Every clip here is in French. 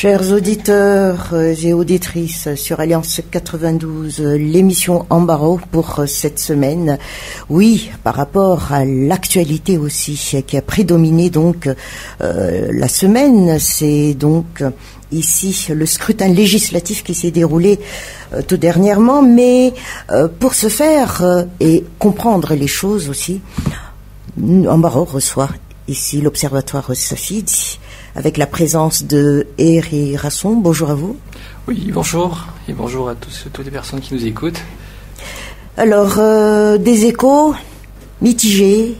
Chers auditeurs et auditrices sur Alliance 92, l'émission Embarras pour cette semaine. Oui, par rapport à l'actualité aussi qui a prédominé donc la semaine, c'est donc ici le scrutin législatif qui s'est déroulé tout dernièrement, mais pour ce faire et comprendre les choses aussi, Embarras reçoit ici l'Observatoire Safidi, avec la présence de Eri Rasson. Bonjour à vous. Oui, bonjour. Et bonjour à toutes les personnes qui nous écoutent. Alors, des échos mitigés.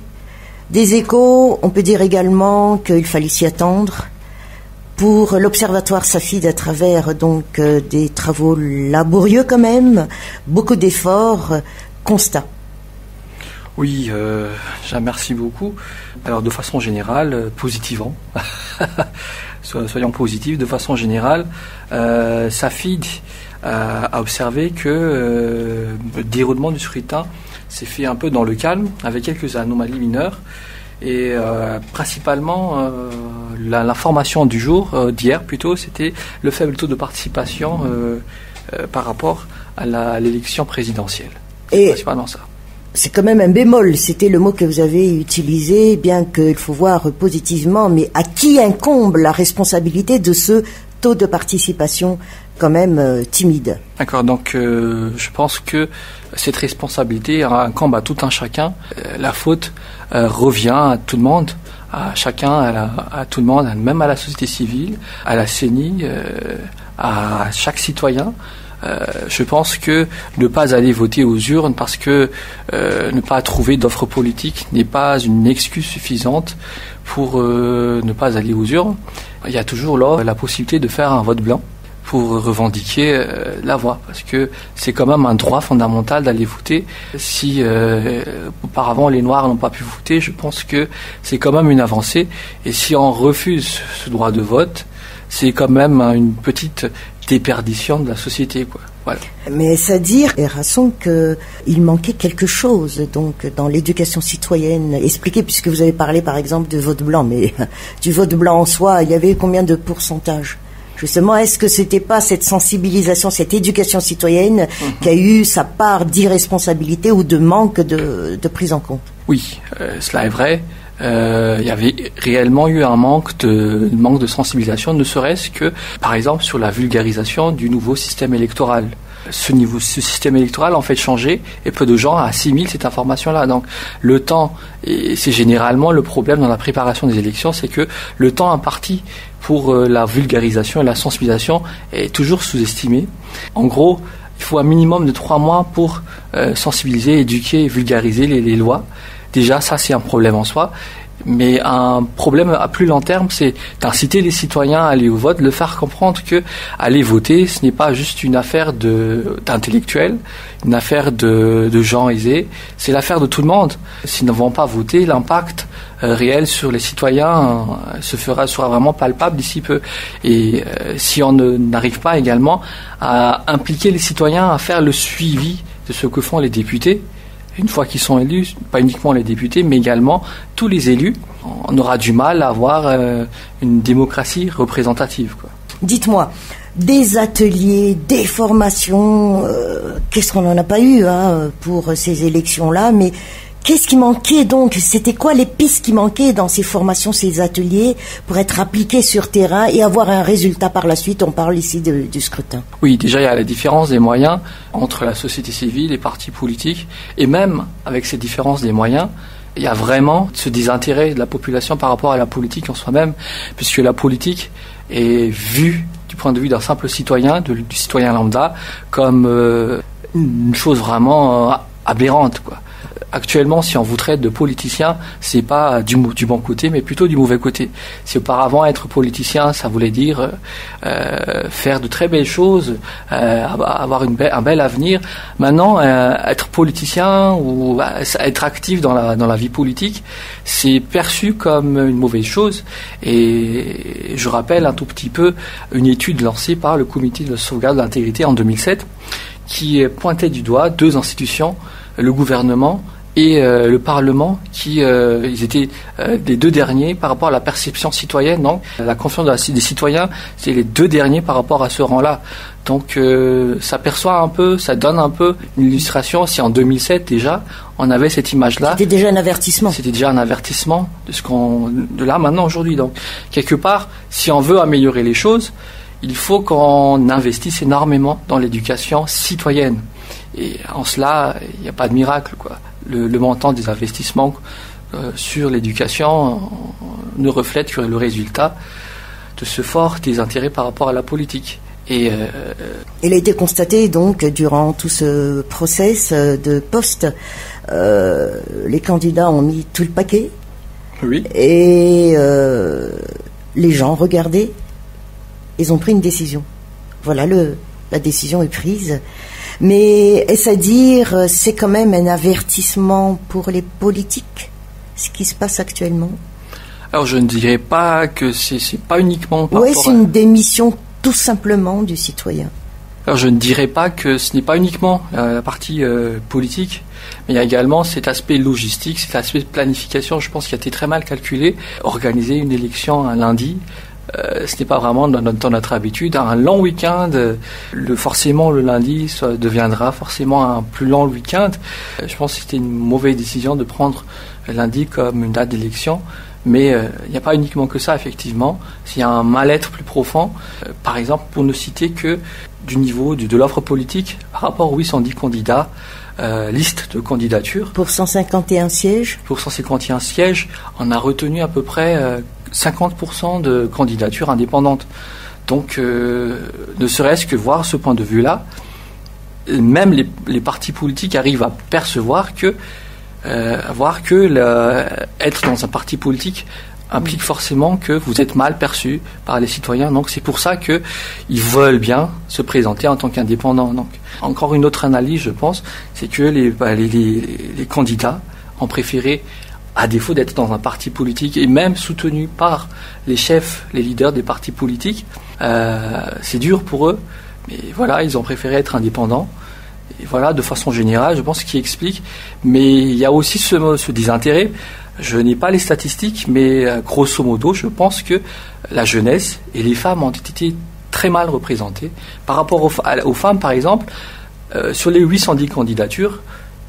Des échos, on peut dire également qu'il fallait s'y attendre. Pour l'Observatoire Safidi, à travers donc des travaux laborieux quand même, beaucoup d'efforts, constat. Oui, je remercie beaucoup. Alors, de façon générale, positivement, soyons positifs, de façon générale, Safidi a observé que le déroulement du scrutin s'est fait un peu dans le calme, avec quelques anomalies mineures. Et principalement, l'information du jour, d'hier plutôt, c'était le faible taux de participation par rapport à l'élection présidentielle. C'est principalement ça. C'est quand même un bémol, c'était le mot que vous avez utilisé, bien qu'il faut voir positivement, mais à qui incombe la responsabilité de ce taux de participation quand même timide? D'accord, donc je pense que cette responsabilité incombe à tout un chacun. La faute revient à tout le monde, à chacun, à tout le monde, même à la société civile, à la CENI, à chaque citoyen. Je pense que ne pas aller voter aux urnes parce que ne pas trouver d'offre politique n'est pas une excuse suffisante pour ne pas aller aux urnes. Il y a toujours là la possibilité de faire un vote blanc pour revendiquer la voix, parce que c'est quand même un droit fondamental d'aller voter. Si auparavant les Noirs n'ont pas pu voter, je pense que c'est quand même une avancée, et si on refuse ce droit de vote, c'est quand même une petite déperdition de la société, quoi. Voilà. Mais c'est-à-dire, Rasson, qu'il manquait quelque chose donc dans l'éducation citoyenne. Expliquez, puisque vous avez parlé par exemple de vote blanc, mais du vote blanc en soi, il y avait combien de pourcentage? Justement, est-ce que c'était pas cette sensibilisation, cette éducation citoyenne qui a eu sa part d'irresponsabilité ou de manque de prise en compte? Oui, cela est vrai. Il y avait réellement eu un manque de sensibilisation, ne serait-ce que, par exemple, sur la vulgarisation du nouveau système électoral. Ce système électoral en fait changer, et peu de gens assimilent cette information-là. Donc le temps, et c'est généralement le problème dans la préparation des élections, c'est que le temps imparti pour la vulgarisation et la sensibilisation est toujours sous-estimé. En gros, il faut un minimum de 3 mois pour sensibiliser, éduquer et vulgariser les lois. Déjà, ça, c'est un problème en soi. Mais un problème à plus long terme, c'est d'inciter les citoyens à aller au vote, de leur faire comprendre que aller voter, ce n'est pas juste une affaire d'intellectuels, une affaire de gens aisés, c'est l'affaire de tout le monde. S'ils ne vont pas voter, l'impact réel sur les citoyens sera vraiment palpable d'ici peu. Et si on n'arrive pas également à impliquer les citoyens à faire le suivi de ce que font les députés, une fois qu'ils sont élus, pas uniquement les députés, mais également tous les élus, on aura du mal à avoir une démocratie représentative, quoi. Dites-moi, des ateliers, des formations, qu'est-ce qu'on n'en a pas eu pour ces élections-là, mais qu'est-ce qui manquait donc? C'était quoi les pistes qui manquaient dans ces formations, ces ateliers, pour être appliqués sur terrain et avoir un résultat par la suite? On parle ici du scrutin. Oui, déjà il y a la différence des moyens entre la société civile, les partis politiques, et même avec ces différences des moyens, il y a vraiment ce désintérêt de la population par rapport à la politique en soi-même, puisque la politique est vue du point de vue d'un simple citoyen, du citoyen lambda, comme une chose vraiment aberrante, quoi. Actuellement, si on vous traite de politicien, c'est pas du bon côté, mais plutôt du mauvais côté. Si auparavant être politicien, ça voulait dire faire de très belles choses, avoir un bel avenir. Maintenant, être politicien ou être actif dans la vie politique, c'est perçu comme une mauvaise chose. Et je rappelle un tout petit peu une étude lancée par le Comité de sauvegarde de l'intégrité en 2007, qui pointait du doigt 2 institutions, le gouvernement et le Parlement, qui ils étaient les deux derniers par rapport à la perception citoyenne. Donc la confiance des citoyens, c'est les deux derniers par rapport à ce rang-là. Donc ça perçoit un peu, ça donne un peu une illustration. Si en 2007 déjà on avait cette image-là, c'était déjà un avertissement. C'était déjà un avertissement de là maintenant aujourd'hui. Donc quelque part, si on veut améliorer les choses, il faut qu'on investisse énormément dans l'éducation citoyenne. Et en cela, il n'y a pas de miracle, quoi. Le montant des investissements sur l'éducation ne reflète que le résultat de ce fort désintérêt par rapport à la politique. Et il a été constaté donc durant tout ce process de poste, les candidats ont mis tout le paquet. Oui. Et les gens regardaient, ils ont pris une décision. Voilà, la décision est prise. Mais est-ce à dire, c'est quand même un avertissement pour les politiques, ce qui se passe actuellement? Alors je ne dirais pas que c'est pas uniquement par rapport c'est une démission tout simplement du citoyen. Alors je ne dirais pas que ce n'est pas uniquement la partie politique, mais il y a également cet aspect logistique, cet aspect de planification, je pense, qui a été très mal calculé. Organiser une élection un lundi, ce n'est pas vraiment dans notre habitude. Un long week-end, forcément le lundi deviendra forcément un plus long week-end. Je pense que c'était une mauvaise décision de prendre lundi comme une date d'élection. Mais il n'y a pas uniquement que ça, effectivement. S'il y a un mal-être plus profond, par exemple, pour ne citer que du niveau de l'offre politique, par rapport aux 810 candidats, liste de candidatures. Pour 151 sièges ? Pour 151 sièges, on a retenu à peu près 50% de candidatures indépendantes. Donc, ne serait-ce que voir ce point de vue-là, même les partis politiques arrivent à percevoir que être dans un parti politique implique forcément que vous êtes mal perçu par les citoyens. Donc c'est pour ça que ils veulent bien se présenter en tant qu'indépendants. Donc encore une autre analyse, je pense, c'est que les candidats ont préféré, à défaut d'être dans un parti politique et même soutenu par les chefs, les leaders des partis politiques, c'est dur pour eux, mais voilà, ils ont préféré être indépendants. Et voilà, de façon générale, je pense qu'il explique. Mais il y a aussi ce désintérêt. Je n'ai pas les statistiques, mais grosso modo, je pense que la jeunesse et les femmes ont été très mal représentées. Par rapport aux femmes, par exemple, sur les 810 candidatures,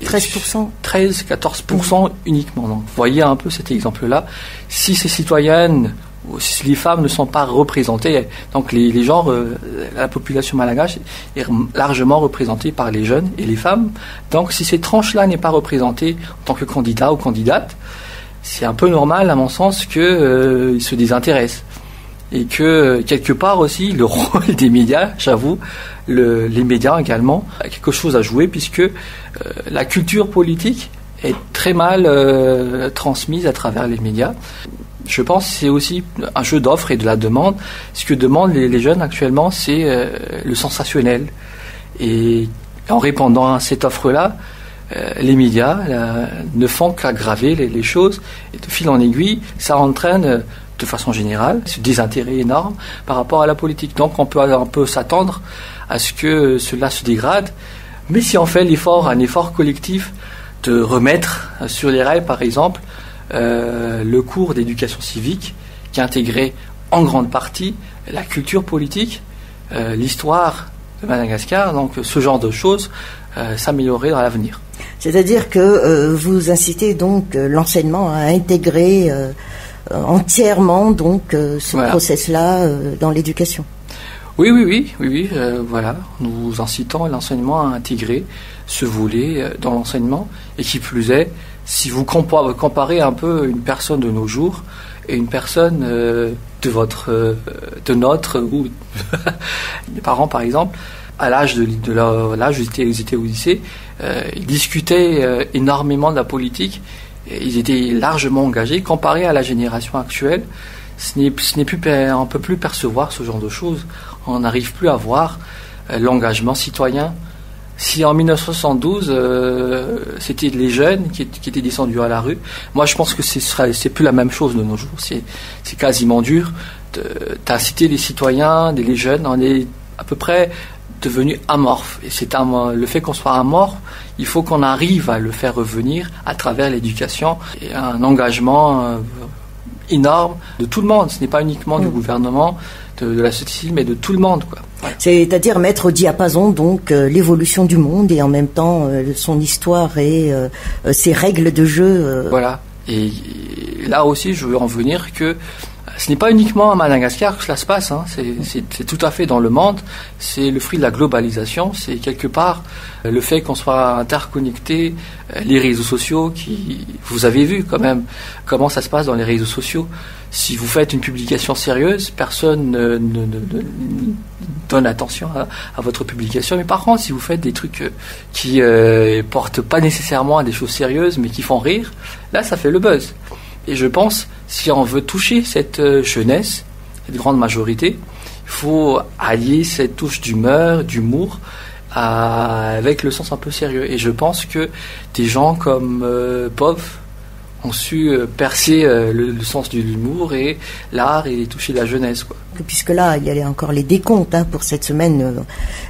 13%. 13-14% uniquement. Donc, vous voyez un peu cet exemple-là. Si ces citoyennes, si les femmes ne sont pas représentées, donc les gens, la population malgache est largement représentée par les jeunes et les femmes. Donc si cette tranche-là n'est pas représentée en tant que candidat ou candidate, c'est un peu normal, à mon sens, qu'ils se désintéressent. Et que, quelque part aussi, le rôle des médias, j'avoue, les médias également, a quelque chose à jouer, puisque la culture politique est très mal transmise à travers les médias. Je pense que c'est aussi un jeu d'offre et de la demande. Ce que demandent les jeunes actuellement, c'est le sensationnel. Et en répondant à cette offre-là, les médias ne font qu'aggraver les choses. Et de fil en aiguille, ça entraîne, de façon générale, ce désintérêt énorme par rapport à la politique. Donc on peut s'attendre à ce que cela se dégrade. Mais si on fait un effort collectif de remettre sur les rails, par exemple, le cours d'éducation civique qui intégrait en grande partie la culture politique, l'histoire de Madagascar, donc ce genre de choses s'améliorer dans l'avenir. C'est-à-dire que vous incitez donc l'enseignement à intégrer entièrement donc ce process-là dans l'éducation. Oui, voilà. Nous incitons l'enseignement à intégrer ce volet dans l'enseignement, et qui plus est, si vous comparez un peu une personne de nos jours et une personne de notre ou des parents par exemple, à l'âge où ils étaient au lycée, ils discutaient énormément de la politique, et ils étaient largement engagés. Comparé à la génération actuelle, on ne peut plus percevoir ce genre de choses. On n'arrive plus à voir l'engagement citoyen. Si en 1972, c'était les jeunes qui étaient descendus à la rue, moi je pense que c'est plus la même chose de nos jours. C'est quasiment dur d'inciter les citoyens, les jeunes. On est à peu près devenu amorphe. Et le fait qu'on soit amorphe, il faut qu'on arrive à le faire revenir à travers l'éducation et un engagement énorme de tout le monde. Ce n'est pas uniquement du gouvernement, de la société civile, mais de tout le monde, quoi. Voilà. C'est-à-dire mettre au diapason donc l'évolution du monde et en même temps son histoire et ses règles de jeu. Voilà. Et là aussi, je veux en venir que ce n'est pas uniquement à Madagascar que cela se passe, hein. C'est tout à fait dans le monde. C'est le fruit de la globalisation. C'est quelque part le fait qu'on soit interconnecté, les réseaux sociaux vous avez vu quand même comment ça se passe dans les réseaux sociaux. Si vous faites une publication sérieuse, personne ne donne attention à votre publication. Mais par contre, si vous faites des trucs qui portent pas nécessairement à des choses sérieuses, mais qui font rire, là, ça fait le buzz. Et je pense, si on veut toucher cette jeunesse, cette grande majorité, il faut allier cette touche d'humour, avec le sens un peu sérieux. Et je pense que des gens comme Pov ont su percer le sens de l'humour et l'art et toucher la jeunesse, quoi. Puisque là, il y a encore les décomptes pour cette semaine.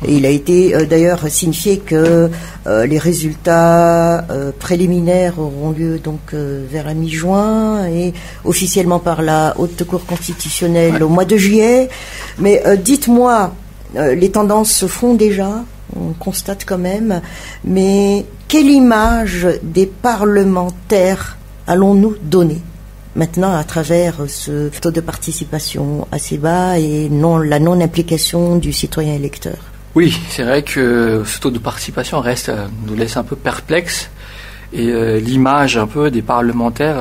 Et il a été d'ailleurs signifié que les résultats préliminaires auront lieu donc vers la mi-juin et officiellement par la Haute Cour constitutionnelle au mois de juillet. Mais dites-moi, les tendances se font déjà, on constate quand même, mais quelle image des parlementaires allons-nous donner maintenant à travers ce taux de participation assez bas et la non-implication du citoyen électeur? Oui, c'est vrai que ce taux de participation nous laisse un peu perplexes et l'image un peu des parlementaires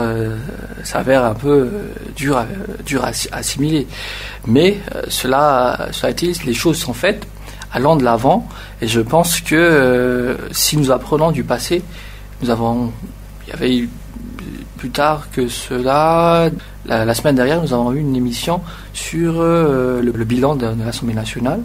s'avère un peu dur à assimiler. Mais cela a été, les choses sont faites, allant de l'avant, et je pense que si nous apprenons du passé, il y avait eu plus tard que cela, la semaine dernière, nous avons eu une émission sur le bilan de l'Assemblée nationale.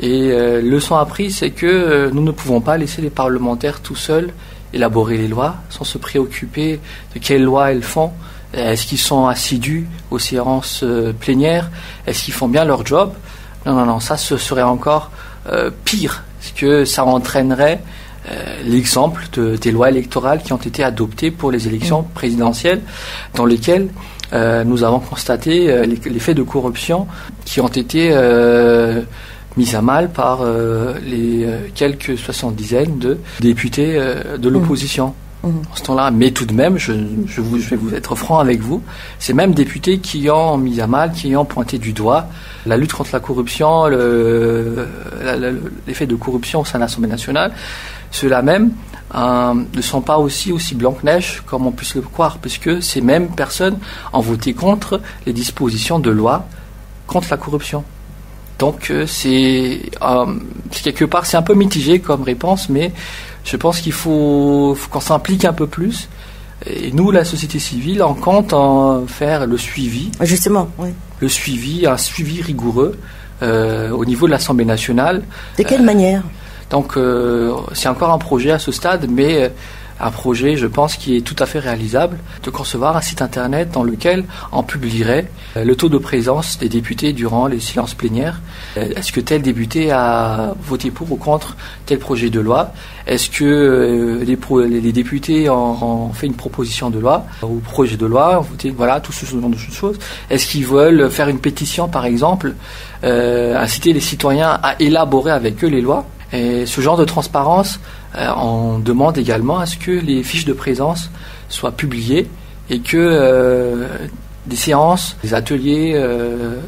Et leçon apprise, c'est que nous ne pouvons pas laisser les parlementaires tout seuls élaborer les lois sans se préoccuper de quelles lois elles font. Est-ce qu'ils sont assidus aux séances plénières? Est-ce qu'ils font bien leur job? Non, ça ce serait encore pire, parce que ça entraînerait l'exemple des lois électorales qui ont été adoptées pour les élections présidentielles, dans lesquelles nous avons constaté les faits de corruption qui ont été mis à mal par les quelques 70 de députés de l'opposition. En ce temps-là, mais tout de même, je vais vous être franc avec vous, ces mêmes députés qui ont mis à mal, qui ont pointé du doigt la lutte contre la corruption, l'effet de corruption au sein de l'Assemblée nationale, ceux-là même ne sont pas aussi blancs que neige comme on puisse le croire, puisque ces mêmes personnes ont voté contre les dispositions de loi contre la corruption. Donc c'est quelque part, c'est un peu mitigé comme réponse, mais je pense qu'il faut qu'on s'implique un peu plus. Et nous, la société civile, on compte en faire le suivi. Justement, oui. Un suivi rigoureux au niveau de l'Assemblée nationale. De quelle manière? Donc, c'est encore un projet à ce stade, mais un projet, je pense, qui est tout à fait réalisable, de concevoir un site internet dans lequel on publierait le taux de présence des députés durant les séances plénières. Est-ce que tel député a voté pour ou contre tel projet de loi? Est-ce que les députés ont fait une proposition de loi ou projet de loi, ont voté, voilà, tout ce genre de choses? Est-ce qu'ils veulent faire une pétition, par exemple, inciter les citoyens à élaborer avec eux les lois? Et ce genre de transparence, on demande également à ce que les fiches de présence soient publiées et que des séances, des ateliers,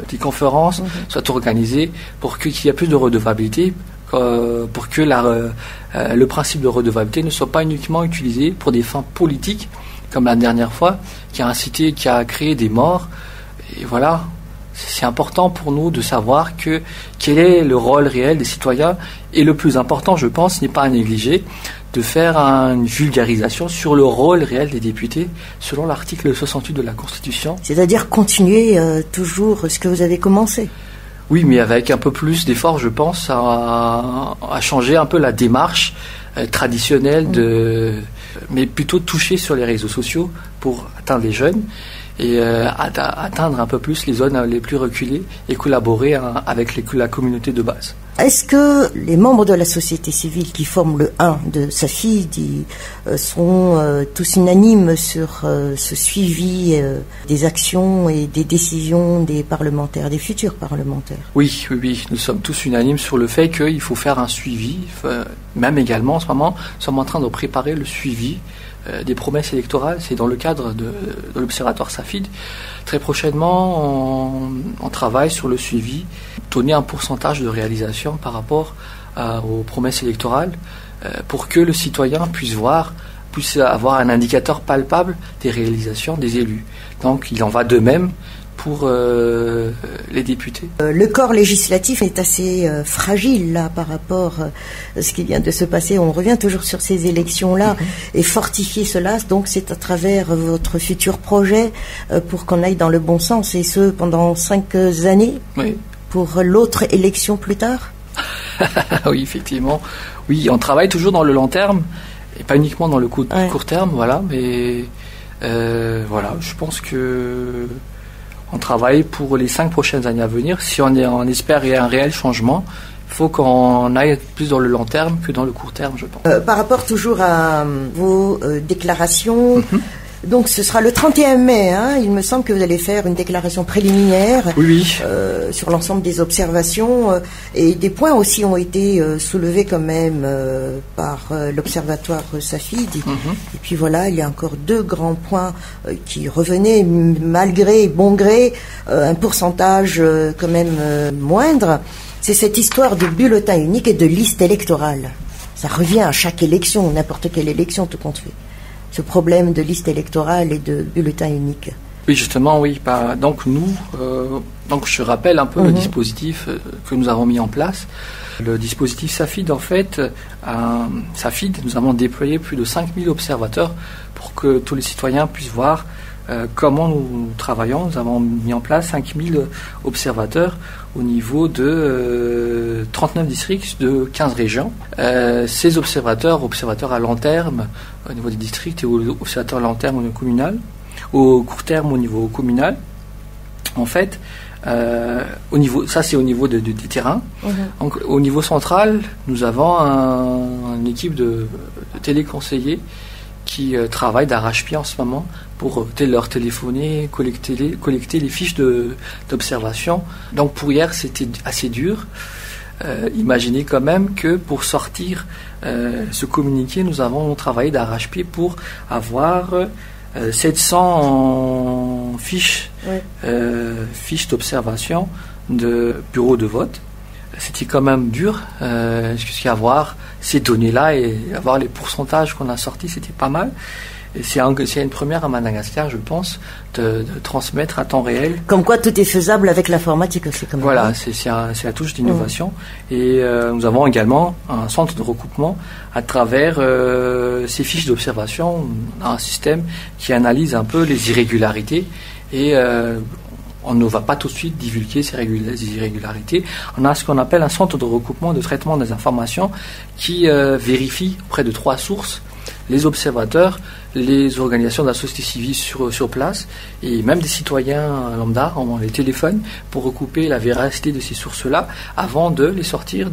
des conférences soient organisées pour qu'il y ait plus de redevabilité, pour que le principe de redevabilité ne soit pas uniquement utilisé pour des fins politiques, comme la dernière fois, qui a créé des morts. Et voilà. C'est important pour nous de savoir quel est le rôle réel des citoyens, et le plus important, je pense, n'est pas à négliger, de faire une vulgarisation sur le rôle réel des députés selon l'article 68 de la Constitution. C'est-à-dire continuer toujours ce que vous avez commencé. Oui, mais avec un peu plus d'efforts, je pense, à changer un peu la démarche traditionnelle, mais plutôt toucher sur les réseaux sociaux pour atteindre les jeunes et atteindre un peu plus les zones les plus reculées et collaborer avec la communauté de base. Est-ce que les membres de la société civile qui forment le 1 de SAFID sont tous unanimes sur ce suivi des actions et des décisions des parlementaires, des futurs parlementaires? Oui, nous sommes tous unanimes sur le fait qu'il faut faire un suivi. Même également, en ce moment, nous sommes en train de préparer le suivi des promesses électorales. C'est dans le cadre de l'Observatoire SAFID. Très prochainement, on travaille sur le suivi, donner un pourcentage de réalisation par rapport aux promesses électorales pour que le citoyen puisse avoir un indicateur palpable des réalisations des élus. Donc il en va de même pour les députés. Le corps législatif est assez fragile là par rapport à ce qui vient de se passer. On revient toujours sur ces élections-là et fortifier cela. Donc c'est à travers votre futur projet pour qu'on aille dans le bon sens et ce pendant 5 années pour l'autre élection plus tard. Oui, effectivement. Oui, on travaille toujours dans le long terme et pas uniquement dans le court terme. Voilà, mais je pense que on travaille pour les 5 prochaines années à venir. Si on espère qu'il y a un réel changement, il faut qu'on aille plus dans le long terme que dans le court terme, je pense. Par rapport toujours à vos déclarations, donc ce sera le 31 mai, il me semble que vous allez faire une déclaration préliminaire sur l'ensemble des observations et des points aussi ont été soulevés quand même par l'Observatoire SAFID. Et puis voilà, il y a encore 2 grands points qui revenaient malgré bon gré un pourcentage quand même moindre. C'est cette histoire de bulletin unique et de liste électorale. Ça revient à chaque élection, n'importe quelle élection tout compte fait. Ce problème de liste électorale et de bulletin unique. Oui, justement, oui. Donc nous, je rappelle un peu le dispositif que nous avons mis en place. Le dispositif SAFID, en fait, SAFID, nous avons déployé plus de 5000 observateurs pour que tous les citoyens puissent voir comment nous travaillons. Nous avons mis en place 5000 observateurs au niveau de 39 districts de 15 régions. Ces observateurs à long terme au niveau des districts et observateurs à long terme au niveau communal, au court terme au niveau communal, en fait, c'est au niveau des terrains. Donc, au niveau central, nous avons une équipe de téléconseillers qui travaillent d'arrache-pied en ce moment pour leur téléphoner, collecter les fiches d'observation. Donc pour hier, c'était assez dur. Imaginez quand même que pour sortir ce communiqué, nous avons travaillé d'arrache-pied pour avoir 700 fiches d'observation de bureaux de vote. C'était quand même dur, jusqu'à avoir ces données-là et avoir les pourcentages qu'on a sortis, c'était pas mal. Et c'est une première à Madagascar, je pense, de transmettre à temps réel. Comme quoi tout est faisable avec l'informatique aussi. Comme voilà, c'est la touche d'innovation. Et nous avons également un centre de recoupement à travers ces fiches d'observation, un système qui analyse un peu les irrégularités et on ne va pas tout de suite divulguer ces irrégularités. On a ce qu'on appelle un centre de recoupement de traitement des informations qui vérifie auprès de 3 sources les observateurs, les organisations de la société civile sur place et même des citoyens lambda, on les téléphone pour recouper la véracité de ces sources-là avant de les sortir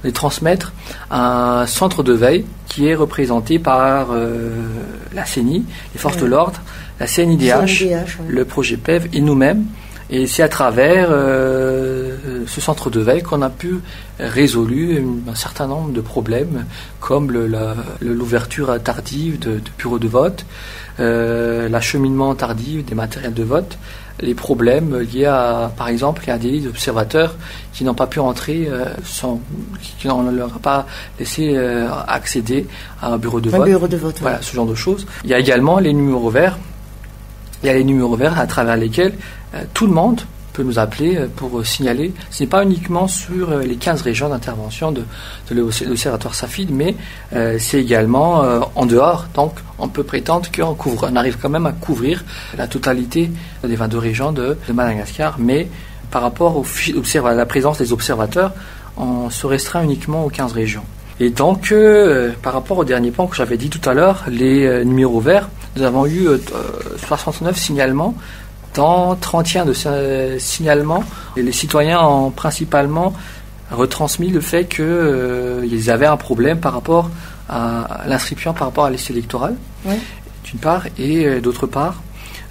les transmettre à un centre de veille qui est représenté par la CENI, les forces de l'ordre, la CNIDH, le projet PEV et nous-mêmes. Et c'est à travers ce centre de veille qu'on a pu résoudre un certain nombre de problèmes, comme l'ouverture tardive de bureaux de vote, l'acheminement tardif des matériels de vote, les problèmes liés à, par exemple, il y a des observateurs qui n'ont pas pu entrer, qui ne leur a pas laissé accéder à un bureau de vote. Voilà, ce genre de choses. Il y a également les numéros verts. Il y a les numéros verts à travers lesquels tout le monde peut nous appeler pour signaler. Ce n'est pas uniquement sur les 15 régions d'intervention de l'Observatoire SAFID, mais c'est également en dehors. Donc, on peut prétendre qu'on arrive quand même à couvrir la totalité des 22 régions de Madagascar. Mais par rapport à la présence des observateurs, on se restreint uniquement aux 15 régions. Et donc, par rapport au dernier point que j'avais dit tout à l'heure, les numéros verts, nous avons eu 69 signalements dans 31 de signalements. Et les citoyens ont principalement retransmis le fait qu'ils avaient un problème par rapport à l'inscription, par rapport à la liste électorale, d'une part, et d'autre part,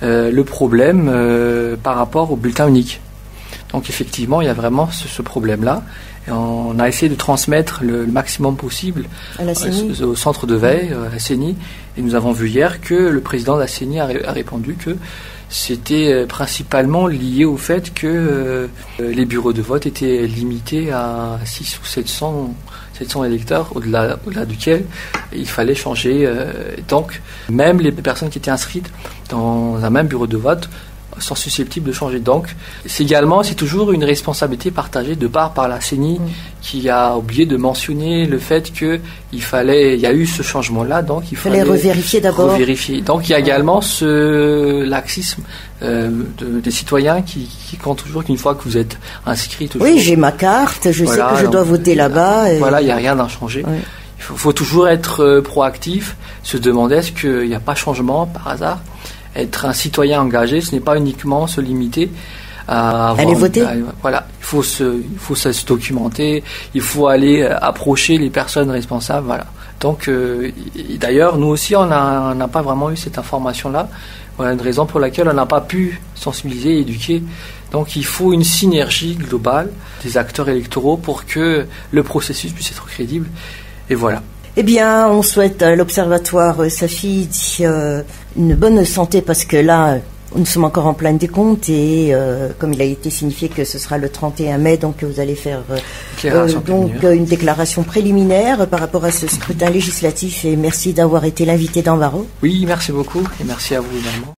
le problème par rapport au bulletin unique. Donc effectivement, il y a vraiment ce problème-là. Et on a essayé de transmettre le maximum possible au centre de veille, à la CENI. Et nous avons vu hier que le président de la CENI a répondu que c'était principalement lié au fait que les bureaux de vote étaient limités à 600 ou 700 électeurs, au-delà duquel il fallait changer. Donc, même les personnes qui étaient inscrites dans un même bureau de vote sont susceptibles de changer. Donc, c'est toujours une responsabilité partagée de part par la CENI qui a oublié de mentionner le fait qu'il y a eu ce changement-là, donc il fallait revérifier d'abord. Donc, il y a également ce laxisme des citoyens qui comptent toujours qu'une fois que vous êtes inscrit. Toujours, oui, j'ai ma carte, je sais que je dois voter là-bas. Voilà, il n'y a rien à changer. Oui. Il faut toujours être proactif, se demander est-ce qu'il n'y a pas changement par hasard. Être un citoyen engagé, ce n'est pas uniquement se limiter à aller voter. Voilà, il faut se documenter, il faut aller approcher les personnes responsables. Voilà. Donc, d'ailleurs, nous aussi, on n'a pas vraiment eu cette information-là. Voilà une raison pour laquelle on n'a pas pu sensibiliser et éduquer. Donc, il faut une synergie globale des acteurs électoraux pour que le processus puisse être crédible. Et voilà. Eh bien, on souhaite à l'Observatoire Safi une bonne santé parce que là, nous sommes encore en plein décompte et comme il a été signifié que ce sera le 31 mai, donc vous allez faire une déclaration préliminaire par rapport à ce scrutin législatif et merci d'avoir été l'invité d'Ambaro. Oui, merci beaucoup et merci à vous également.